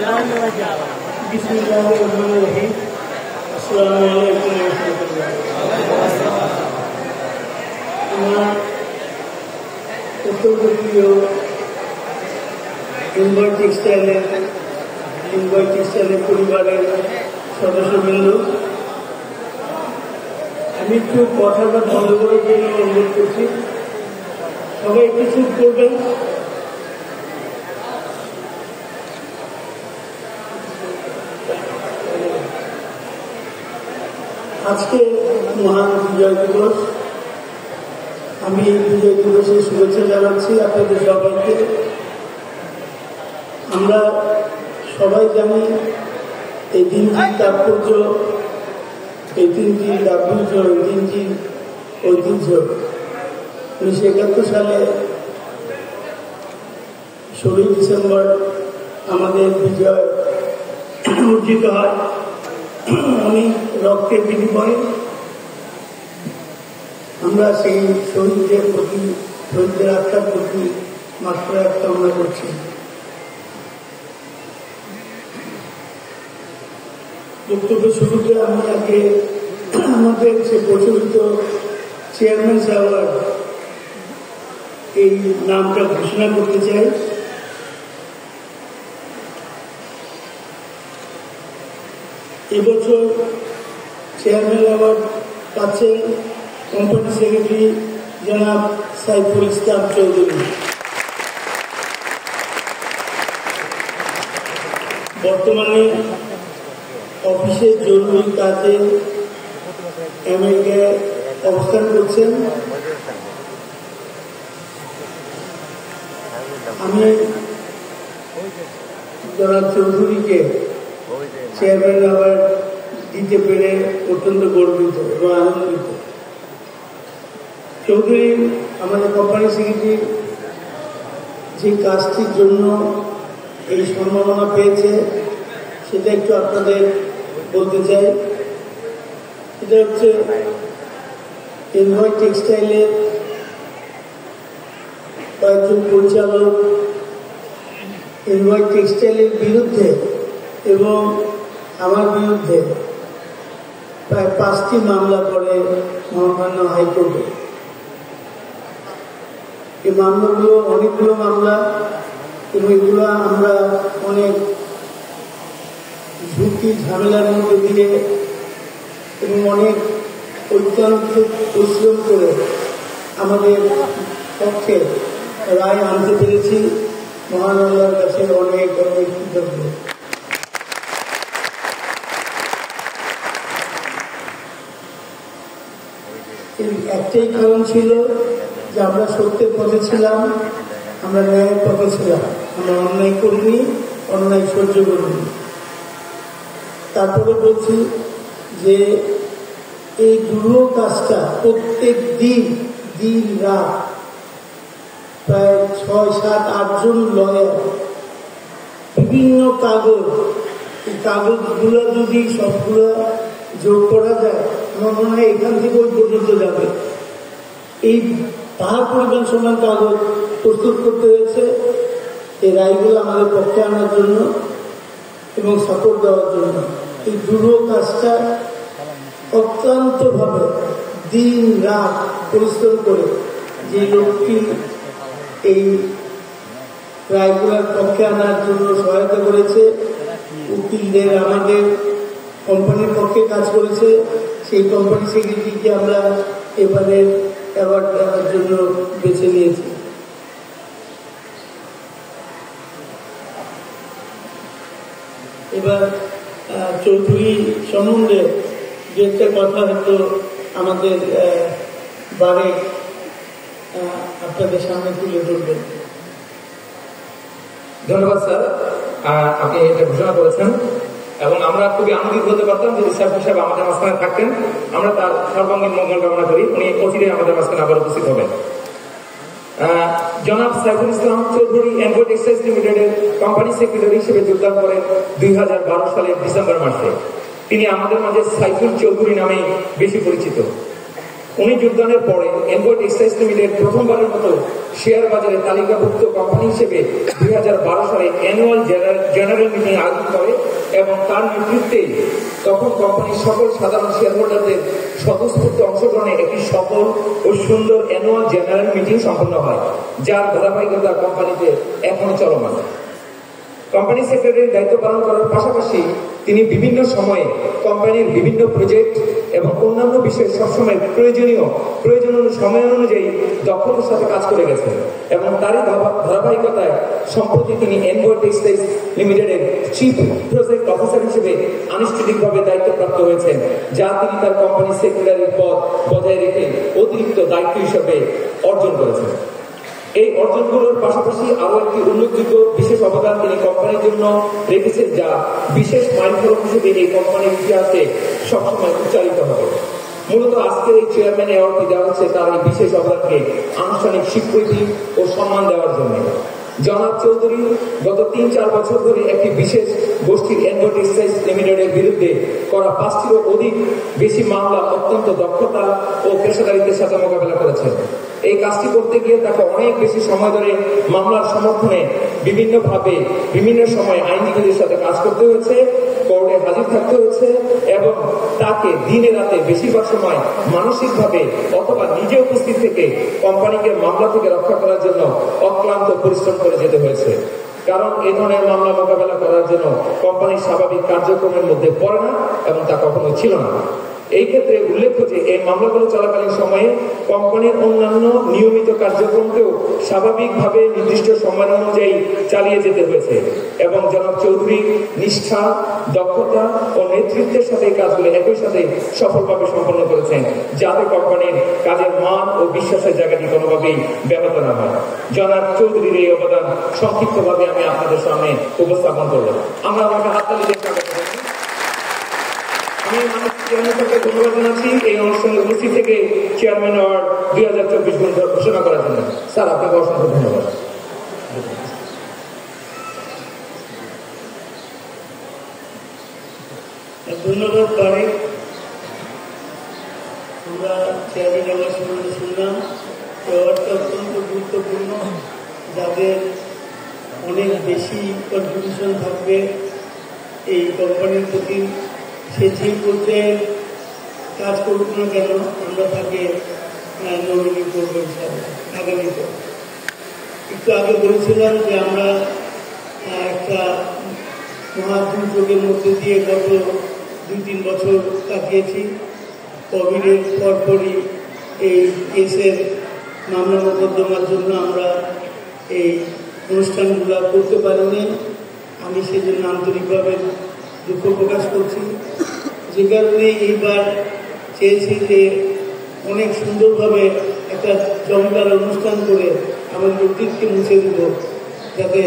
বিসমিল্লাহির-রহমানির-রহিম। আসসালামু আলাইকুম ওয়া রাহমাতুল্লাহ। আমার অত্যন্ত প্রিয় এনভয় টেক্সটাইলের পরিবারের সদস্যবৃন্দ, আমি একটু কথাটা বন্ধ করার জন্য অনুরোধ করছি। সবাই একটু চুপ করবেন। আজকে মহান বিজয় দিবস। আমি এই বিজয় দিবসের শুভেচ্ছা জানাচ্ছি আপনাদের সবাইকে। আমরা সবাই জানি এই দিনটির তাৎপর্য, এই দিনটির গাম্ভীর্য, এই দিনটির ঐতিহ্য। 1971 সালে 16 ডিসেম্বর আমাদের বিজয় অর্জিত হয়। অনেক রক্তের বিনিময়ে আমরা সেই শহীদদের প্রতি, শহীদদের আত্মার প্রতি মাত্রায় কামনা করছি। বক্তব্য শুরুতে আমি আগে আমাদের সে প্রচলিত চেয়ারম্যানস অ্যাওয়ার্ড এই নামটা ঘোষণা করতে চাই। এবছর চেয়ারম্যান অ্যাওয়ার্ড পাচ্ছেন কোম্পানি সেক্রেটারি জনাব সাইফুল ইসলাম চৌধুরী। বর্তমানে অফিসের জরুরি কাজে আমেরিকায় অবস্থান করছেন। আমি জনাব চৌধুরীকে চেয়ারম্যান অ্যাওয়ার্ড দিতে পেরে অত্যন্ত গর্বিত এবং আনন্দিত। চৌধুরী আমাদের কোম্পানি সেক্রেটারি যে কাজটির জন্য এই সম্মাননা পেয়েছে সেটা একটু আপনাদের বলতে চাই। এটা হচ্ছে এনভয় টেক্সটাইলের কয়েকজন পরিচালক এনভয় টেক্সটাইলের বিরুদ্ধে এবং আমার বিরুদ্ধে প্রায় 5টি মামলা করে মহামান্য হাইকোর্টে। এই মামলাগুলো অনেকগুলো মামলা এবং এগুলো আমরা অনেক ঝুঁকি ঝামেলার মধ্যে দিয়ে এবং অনেক অত্যন্ত পরিশ্রম করে আমাদের পক্ষে রায় আনতে পেরেছি। মহান আল্লাহর কাছে অনেক অনেক কৃতজ্ঞ। একটাই কারণ ছিল যে আমরা সত্যের পথে ছিলাম, আমরা ন্যায়ের পথে ছিলাম, আমরা অন্যায় করিনি, অন্যায় সহ্য করিনি। তারপরে বলছি যে এই দুর্লভ কাজটা প্রত্যেক দিন দিন রাত প্রায় 6, 7, 8 জন লয়ার, বিভিন্ন কাগজ, এই কাগজগুলো যদি সবগুলো যোগ করা যায় আমার মনে হয় এখান থেকে ওই পর্যন্ত যাবে। এই পাহাড় পরিমাণ সমান কাগজ প্রস্তুত করতে হয়েছে এই রায়গুলো আমাদের পক্ষে আনার জন্য এবং সাপোর্ট দেওয়ার জন্য। এই দুর্লভ কাজটা অত্যন্তভাবে দিন রাত পরিশ্রম করে যে লোকটি এই রায়গুলোর পক্ষে আনার জন্য সহায়তা করেছে, উকিলদের আমাদের কোম্পানির পক্ষে কাজ করেছে, সেই কোম্পানি সেক্রেটারিকে আমরা এবারে অ্যাওয়ার্ড দেওয়ার জন্য বেছে নিয়েছি। এবার চৌধুরী সম্বন্ধে যে একটা কথা হয়তো আমাদের বারে আপনাদের সামনে তুলে ধরবেন। ধন্যবাদ স্যার, আপনি এটা ঘোষণা করেছেন এবং আমরা খুবই আনন্দিত হতে পারতাম যদি স্যার সাহেব আমাদের মাঝখানে থাকতেন। আমরা তার সর্বাঙ্গীন মঙ্গল কামনা করি, উনি অচিরেই আমাদের মাঝখানে আবার উপস্থিত হবেন। জনাব সাইফুল ইসলাম চৌধুরী এনভয় টেক্সটাইলস লিমিটেডের কোম্পানি সেক্রেটারি হিসেবে যোগদান করেন 2012 সালের ডিসেম্বর মাসে। তিনি আমাদের মাঝে সাইফুল চৌধুরী নামে বেশি পরিচিত। উনি যোগদানের পরে এনভয় টেক্সটাইলস লিমিটেড প্রথমবারের মতো শেয়ার বাজারে তালিকাভুক্ত কোম্পানি হিসেবে 2012 সালে অ্যানুয়াল জেনারেল মিটিং আয়োজন করে এবং তার নেতৃত্বে তখন কোম্পানির সকল সাধারণ শেয়ার হোল্ডারদের স্বতঃস্ফূর্ত অংশগ্রহণে একটি সফল ও সুন্দর অ্যানুয়াল জেনারেল মিটিং সম্পন্ন হয়, যার ধারাবাহিকতা কোম্পানিতে এখনো চলমান। কোম্পানি সেক্রেটারির দায়িত্ব পালন করার পাশাপাশি তিনি বিভিন্ন সময়ে কোম্পানির বিভিন্ন প্রজেক্ট এবং অন্যান্য বিষয়ে সবসময় প্রয়োজনীয় সময় অনুযায়ী দক্ষতার সাথে কাজ করে গেছেন এবং তারই ধারাবাহিকতায় সম্প্রতি তিনি এনভয় টেক্সটাইলস লিমিটেডের চিফ প্রজেক্ট অফিসার হিসেবে আনুষ্ঠানিকভাবে দায়িত্বপ্রাপ্ত হয়েছেন, যা তিনি তার কোম্পানি সেক্রেটারির পদ বজায় রেখে অতিরিক্ত দায়িত্ব হিসেবে অর্জন করেছেন। এই অর্জনগুলোর পাশাপাশি আরো একটি উল্লেখযোগ্য বিশেষ অবদান তিনি কোম্পানির জন্য রেখেছেন, যা বিশেষ মাইলফলক হিসেবে এই কোম্পানির ইতিহাসে সবসময় উচ্চারিত হবে। মূলত আজকের এই চেয়ারম্যান অ্যাওয়ার্ডটি দেওয়া হচ্ছে তার এই বিশেষ অবদানকে আনুষ্ঠানিক স্বীকৃতি ও সম্মান দেওয়ার জন্য। জনাব চৌধুরী গত 3-4 বছর ধরে একটি বিশেষ গোষ্ঠীর এনভয় টেক্সটাইলস লিমিটেডের বিরুদ্ধে করা 5টিরও অধিক বেশি মামলা অত্যন্ত দক্ষতা ও পেশাদারিত্বের সাথে মোকাবেলা করেছেন। এই কাজটি করতে গিয়ে তাকে অনেক বেশি সময় ধরে মামলার সমর্থনে বিভিন্নভাবে বিভিন্ন সময় আইনজীবীদের সাথে কাজ করতে হয়েছে, কোর্টে হাজির থাকতে হয়েছে এবং তাকে দিনে রাতে বেশিরভাগ সময় মানসিকভাবে অথবা নিজে উপস্থিত থেকে কোম্পানিকে মামলা থেকে রক্ষা করার জন্য অক্লান্ত পরিশ্রম করে যেতে হয়েছে। কারণ এই ধরনের মামলা মোকাবেলা করার জন্য কোম্পানির স্বাভাবিক কার্যক্রমের মধ্যে পড়ে না এবং তা কখনো ছিল না। এই ক্ষেত্রে উল্লেখ্য যে এই মামলাগুলো চলাকালীন সময়ে কোম্পানির অন্যান্য নিয়মিত কার্যক্রমকেও স্বাভাবিকভাবে নির্দিষ্ট সময় অনুযায়ী চালিয়ে যেতে হয়েছে এবং জনাব চৌধুরী নিষ্ঠা, দক্ষতা ও নেতৃত্বের সাথে এই কাজগুলো একই সাথে সফলভাবে সম্পন্ন করেছেন, যাতে কোম্পানির কাজের মান ও বিশ্বাসের জায়গাটি কোনোভাবেই ব্যাহত না হয়। জনাব চৌধুরীর এই অবদান সংক্ষিপ্তভাবে আমি আপনাদের সামনে উপস্থাপন করলাম। আমরা আমাকে হাততালি দিয়ে স্বাগত করছি। আমি ধন্যবাদ জানাচ্ছি এই অনুষ্ঠানে উপস্থিত থেকে চেয়ারম্যান অ্যাওয়ার্ড 2024 ঘোষণা করার জন্য। স্যার, আপনাকে অসংখ্য ধন্যবাদ। ধন্যবাদ পারে। আমরা চেয়ারম্যান অ্যাওয়ার্ড সম্বন্ধে শুনলাম। অ্যাওয়ার্ডটা অত্যন্ত গুরুত্বপূর্ণ, যাদের অনেক বেশি কন্ট্রিবিউশন থাকবে এই কোম্পানির প্রতি, সে যে পর্যায়ে কাজ করুক না কেন আমরা তাকে নমিনি করবো আগামীতে। একটু আগে বলেছিলাম যে আমরা একটা মহাদুর্যোগের মধ্যে দিয়ে গত 2-3 বছর কাটিয়েছি। কোভিডের পরপরই এই কেসের মামলা মোকদ্দমার জন্য আমরা এই অনুষ্ঠানগুলো করতে পারিনি। আমি সেজন্য আন্তরিকভাবে দুঃখ প্রকাশ করছি। যে কারণে এইবার চেয়েছি যে অনেক সুন্দরভাবে একটা জমকার অনুষ্ঠান করে আমাদের অতীতকে মুছে দিব, যাতে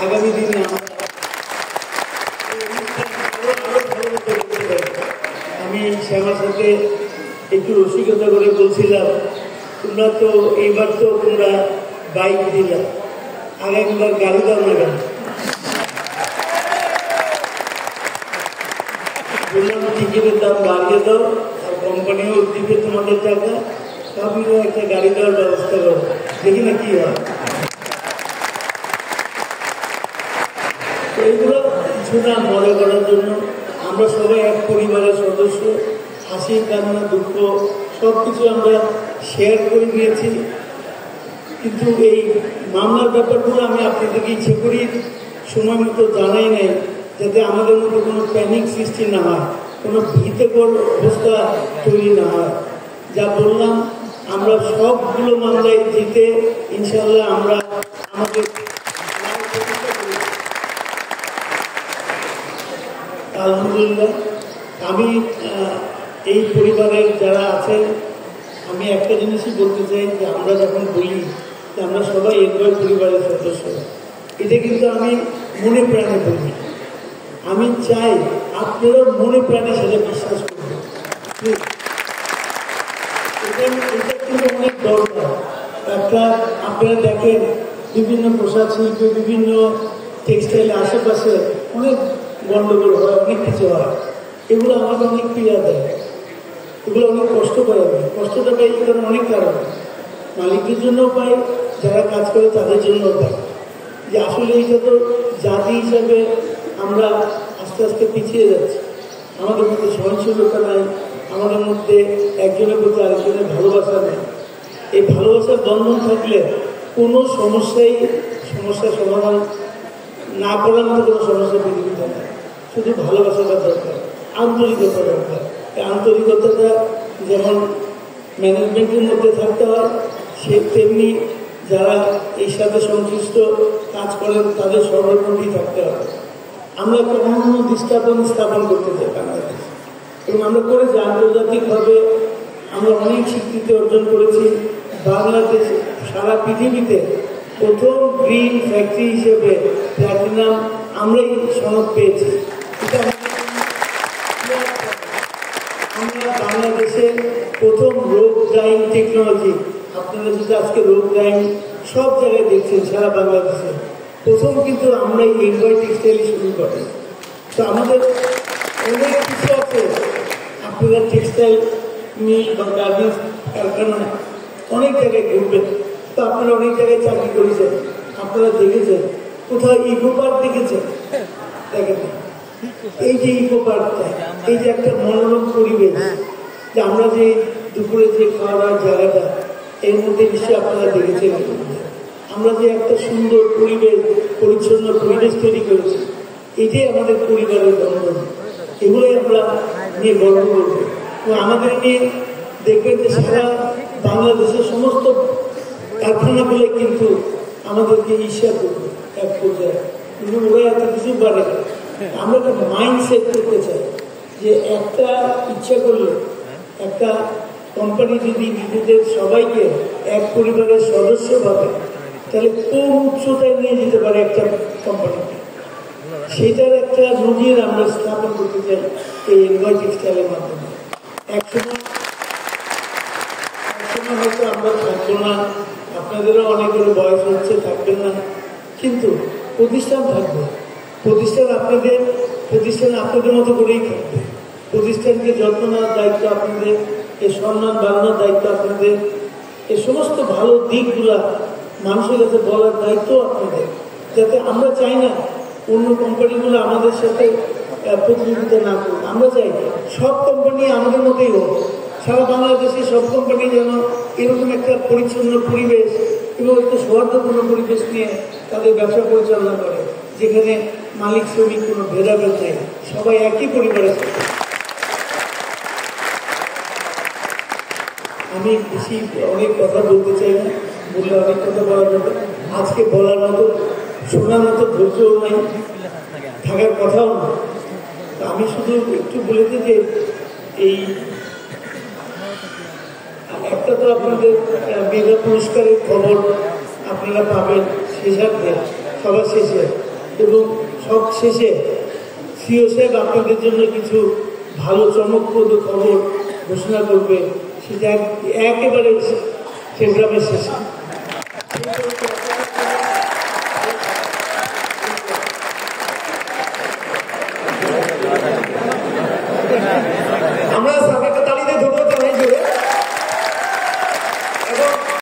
আগামী দিনে আমরা আমি শ্যামার সাথে একটু রসিকতা করে বলছিলাম, তোমরা তো এইবার তো তোমরা বাইক দিলা, আগামীবার গাড়ি দাও না কেন? টিকিটের দাম বাড়িয়ে দাও আর কোম্পানিও দিবে তোমাদের টাকা, সবই একটা গাড়ি দেওয়ার ব্যবস্থা করো, দেখি না কি হয়। এইগুলো কিছু না মনে করার জন্য আমরা সবাই এক পরিবারের সদস্য, হাসি কান্না দুঃখ সব কিছু আমরা শেয়ার করে দিয়েছি। কিন্তু এই মামলার ব্যাপারগুলো আমি আপনাদেরকে ইচ্ছে করি সময় মতো জানাই নাই, যাতে আমাদের মধ্যে কোনো প্যানিক সৃষ্টি না হয়, কোনো ভীতিকর অবস্থা তৈরি না হয়। যা বললাম, আমরা সবগুলো মামলায় জিতে ইনশাল্লাহ আমরা আমাদের আলহামদুলিল্লাহ। আমি এই পরিবারের যারা আছেন, আমি একটা জিনিসই বলতে চাই যে আমরা যখন বলি যে আমরা সবাই এনজয় পরিবারের সদস্য, এটা কিন্তু আমি মনে প্রাণে বলি। আমি চাই আপনারা মনে প্রাণে সেটা বিশ্বাস করবেন। এটা কিন্তু অনেক দরকার। একটা আপনারা দেখেন বিভিন্ন পোশাক শিল্পে, বিভিন্ন টেক্সটাইল আশেপাশে অনেক গন্ডগোল হয়, অনেক কিছু হয়, এগুলো আমাকে অনেক পীড়া দেয়। এগুলো অনেক কষ্ট পাই। আমি কষ্টটা পাই কারণ অনেক কারণ, মালিকদের জন্য পাই, যারা কাজ করে তাদের জন্য পাই। যে আসলে এইটা তো জাতি হিসাবে আমরা আস্তে আস্তে পিছিয়ে যাচ্ছি। আমাদের মধ্যে সহনশীলতা নাই, আমাদের মধ্যে একজনের প্রতি আরেকজনের ভালোবাসা নেই। এই ভালোবাসার বন্ধন থাকলে কোনো সমস্যার সমাধান না করার মতো কোনো সমস্যা পৃথিবীতে নেই। শুধু ভালোবাসাটা দরকার, আন্তরিকতা দরকার। এই আন্তরিকতাটা যেমন ম্যানেজমেন্টের মধ্যে থাকতে হয়, সে তেমনি যারা এই সাথে সংশ্লিষ্ট কাজ করেন তাদের সর্বমুখী থাকতে হয়। আমরা কখনো দৃষ্টাপন স্থাপন করতে চাই বাংলাদেশ, এবং আমরা করেছি আন্তর্জাতিকভাবে। আমরা অনেক স্বীকৃতি অর্জন করেছি। বাংলাদেশ সারা পৃথিবীতে প্রথম গ্রিন ফ্যাক্টরি হিসেবে প্ল্যাটিনাম আমরাই সনদ পেয়েছি। এটা আমরা বাংলাদেশের প্রথম রোগ ড্রাইং টেকনোলজি, আপনারা যদি আজকে রোগ ড্রাইং সব জায়গায় দেখছেন সারা বাংলাদেশে, প্রথম কিন্তু আমরাই এনওয়াই টেক্সটাইলই শুরু করি। তো আমাদের অনেক কিছু আছে। আপনারা টেক্সটাইল মিল বা গার্মেন্টস কারখানা অনেক জায়গায় ঘুরবেন, তো আপনারা অনেক জায়গায় চাকরি করেছেন, আপনারা দেখেছেন। কোথাও ইকো পার্ক দেখেছেন? দেখেন। এই যে ইকো পার্কটা, এই যে একটা মনোরম পরিবেশ, যে আমরা যে দুপুরে যে খাওয়া দাওয়ার জায়গাটা, এর মধ্যে নিশ্চয়ই আপনারা দেখেছেন। আমরা যে একটা সুন্দর পরিবেশ, পরিচ্ছন্ন পরিবেশ তৈরি করেছি, এটাই আমাদের পরিবারের বন্ধন। এগুলোই আমরা নিয়ে গর্ব করব। এবং আমাদের নিয়ে দেখবেন যে সারা বাংলাদেশের সমস্ত কারখানাগুলো কিন্তু আমাদেরকে ঈর্ষা করবে এক পর্যায়ে, কিন্তু ওরা এত কিছু পারে না। আমরা একটা মাইন্ড সেট করতে চাই যে একটা ইচ্ছা করলে একটা কোম্পানি যদি নিজেদের সবাইকে এক পরিবারের সদস্য ভাবে, তাহলে কোন উচ্চতায় নিয়ে যেতে পারে একটা কোম্পানিকে, সেটার একটা নজির আমরা স্থাপন করতে চাই এই এনওয়াই টেক্সটাইলের মাধ্যমে। একসময় হয়তো আমরা থাকবো না, আপনাদেরও অনেকের বয়স হচ্ছে, থাকবেন না, কিন্তু প্রতিষ্ঠান থাকবে। প্রতিষ্ঠান আপনাদের মতো করেই থাকবে। প্রতিষ্ঠানকে যত্ন নেওয়ার দায়িত্ব আপনাদের, এর সম্মান বাড়ানোর দায়িত্ব আপনাদের, এই সমস্ত ভালো দিকগুলা মানুষের কাছে বলার দায়িত্ব আপনাদের। যাতে আমরা চাই না অন্য কোম্পানিগুলো আমাদের সাথে প্রতিযোগিতা না করুক। আমরা চাই সব কোম্পানি আমাদের মতোই হোক। সারা বাংলাদেশে সব কোম্পানি যেন এরকম একটা পরিচ্ছন্ন পরিবেশ এবং একটা সৌহার্দ্যপূর্ণ পরিবেশ নিয়ে তাদের ব্যবসা পরিচালনা করে, যেখানে মালিক শ্রমিক কোনো ভেদাভেদ নেই, সবাই একই পরিবারের সাথে। আমি বেশি অনেক কথা বলতে চাই না, বললে অনেক কথা বলা যাবে। আজকে বলার মতো, শোনার মতো ধৈর্যও নাই, থাকার কথাও না। আমি শুধু একটু বলেছি যে এই একটা তো আপনাদের মেগা পুরস্কারের খবর আপনারা পাবেন শেষার্ধে, সবার শেষে, এবং সব শেষে সিও সাহেব আপনাদের জন্য কিছু ভালো চমকপ্রদ খবর ঘোষণা করবে, সেটা একেবারে সেন্ট্রামের শেষে।